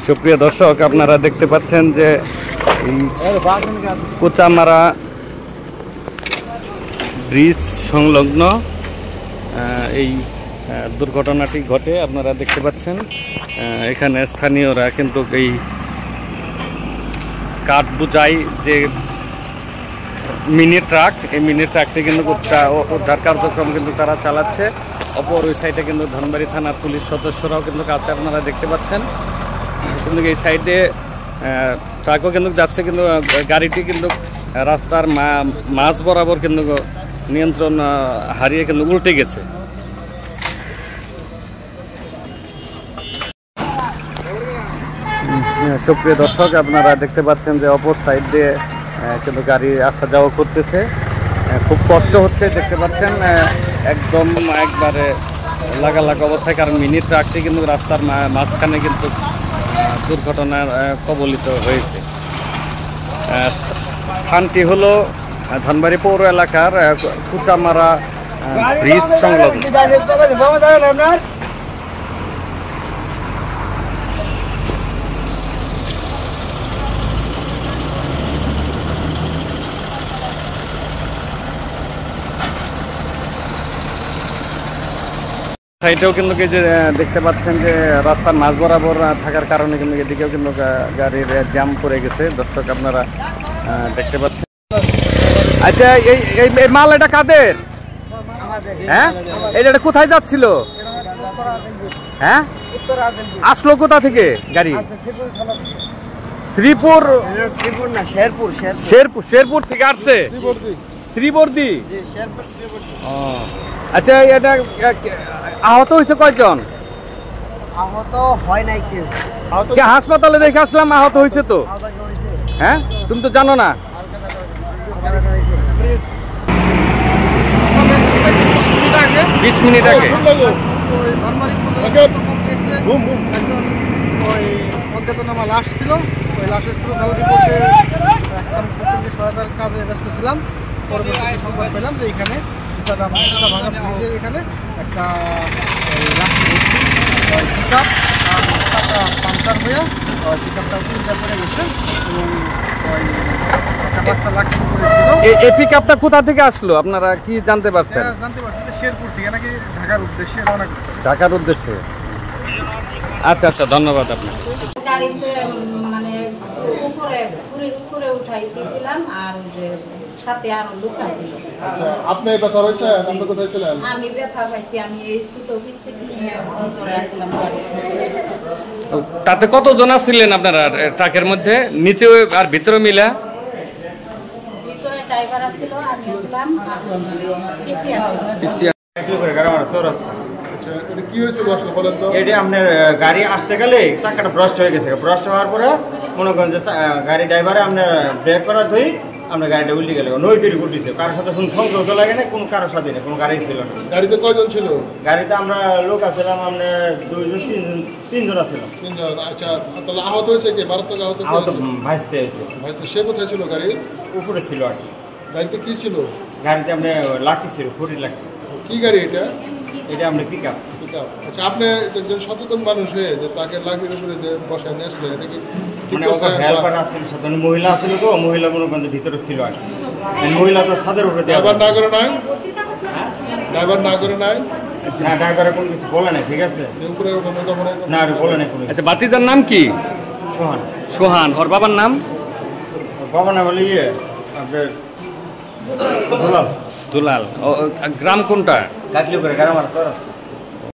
সুপ্রিয় দর্শক, আপনারা দেখতে পাচ্ছেন যে কোচামারা ব্রিজ সংলগ্ন এই দুর্ঘটনাটি ঘটে। আপনারা দেখতে পাচ্ছেন এখানে স্থানীয়রা কিন্তু এই কাঠ বোঝাই যে মিনি ট্রাক, এই মিনি ট্রাকটি কিন্তু উদ্ধার কার্যক্রম কিন্তু তারা চালাচ্ছে। অপর ওই সাইডে কিন্তু ধনবাড়ি থানার পুলিশ সদস্যরাও কিন্তু কাছে আপনারা দেখতে পাচ্ছেন। কিন্তু এই সাইডে ট্রাকও কিন্তু যাচ্ছে, কিন্তু গাড়িটি কিন্তু রাস্তার মাঝ বরাবর কিন্তু নিয়ন্ত্রণ হারিয়ে কিন্তু উল্টে গেছে। সুপ্রিয় দর্শক, আপনারা দেখতে পাচ্ছেন যে অপর সাইড দিয়ে কিন্তু গাড়ি আসা যাওয়া করতেছে। খুব কষ্ট হচ্ছে, দেখতে পাচ্ছেন একদম একবারে লাগা অবস্থায়, কারণ মিনি ট্রাকটি কিন্তু রাস্তার মাঝখানে কিন্তু দুর্ঘটনার কবলিত হয়েছে। স্থানটি হলো ধনবাড়ি পৌর এলাকার কোচামারা ব্রিজ সংলগ্ন। সাইডেও কিন্তু যে দেখতে পাচ্ছেন যে রাস্তার মাঝ বরাবর থাকার কারণে কিন্তু এদিকেও কিন্তু গাড়ির জ্যাম পড়ে গেছে। দর্শক আপনারা দেখতে পাচ্ছেন। আচ্ছা, এই মাল এটা কাদের? হ্যাঁ, এটা কোথায় যাচ্ছিল? হ্যাঁ, আসলো কোথা থেকে গাড়ি? শ্রীপুর না, শেরপুর থেকে আসছে। শ্রীবর্দী। আচ্ছা, এটা আহত হয়েছে কয়জন? আহত হয় নাই কেউ। হাসপাতালে দেখে আসলাম, আহত হয়েছে তো। হ্যাঁ, তুমি তো জানো না। 20 মিনিট আগে লাশ ছিল, ওই লাশের সহায়তার কাজে ব্যস্ত ছিলাম। পরবর্তী সংবাদ পেলাম যে এখানে এখানে একটা পাঞ্চার হয়ে পিকআপটা পড়ে গেছে এবং একটা বাচ্চা লাঠি করেছিল। এই পিকআপটা কোথা থেকে আসলো আপনারা কি জানতে পারছেন? জানতে পারছি যে শেরপুর থেকে নাকি ঢাকার উদ্দেশ্যে রওনা করছে। ঢাকার উদ্দেশ্যে। আচ্ছা আচ্ছা, ধন্যবাদ আপনাকে। গাড়িতে মানে উপরে উঠাইতেছিলাম আর যে সাথে আরো লোক আছিল। আচ্ছা, আপনি ব্যথা হয়েছে? আপনি কোথায় ছিলেন? আমি ব্যথা পাইছি, আমি এই ছোট পিছে নিয়ে ভিতরে আসলাম। তাতে কতজন ছিলেন আপনারা ট্রাকের মধ্যে, নিচে আর ভিতরে মিলা? ভিতরে ড্রাইভার আছিল, আমি ছিলাম পিছে আসলাম। কি হয়েছিল আসলে বলেন তো? এটা আপনার গাড়ি আসতে গেলে চাকাটা ব্রাস্ট হয়ে গেছে। ব্রাস্ট হওয়ার পরে মনে করেন যে গাড়ি ড্রাইভারে আপনার ব্রেক করা ধরি আমরা গাড়িটা উল্টে গেল, নই পেরি উল্টিছে। কারোর সাথে কোনো সংযোগ লাগে না, কোনো কারোর সাথে নেই, কোনো গাড়ি ছিল না। গাড়িতে কয়জন ছিল? গাড়িতে আমরা লোক আসছিলাম আপনার তিনজন আসছিলাম। তিনজন। আচ্ছা, তাহলে আহত হয়েছে কে? মারাত্মক আহত ভাসতে হয়েছে। সে কোথায় ছিল? গাড়ির উপরে ছিল আর কি। গাড়িতে কি ছিল? গাড়িতে আপনার লাঠি ছিল, 40 লাঠি। কি গাড়ি এটা? এটা আপনার পিকআপ। আচ্ছা, আপনি একজন সচেতন মানুষ হয়ে যে তাকে লাঠির উপরে যে বসায় নিয়ে আসলেন, এটা কি মানে হেল্পার আসছিল সাথে, মহিলা আসছিল তো, মহিলা মনে করেন ভিতরে ছিল আর কি। মহিলা তো ছাদের উপরে ড্রাইভার না করে নাই? ড্রাইভার না করে নাই? না, ড্রাইভারের কোনো কিছু বলে নাই, ঠিক আছে। উপরে না, বলে নাই কোনো। আচ্ছা, বাতিজার নাম কি? সোহান। সোহান। ওর বাবার নাম? বাবার নাম হলো আপনার দুলাল। দুলাল। গ্রাম কোনটা? কাটলি করে গারামার চর আছে।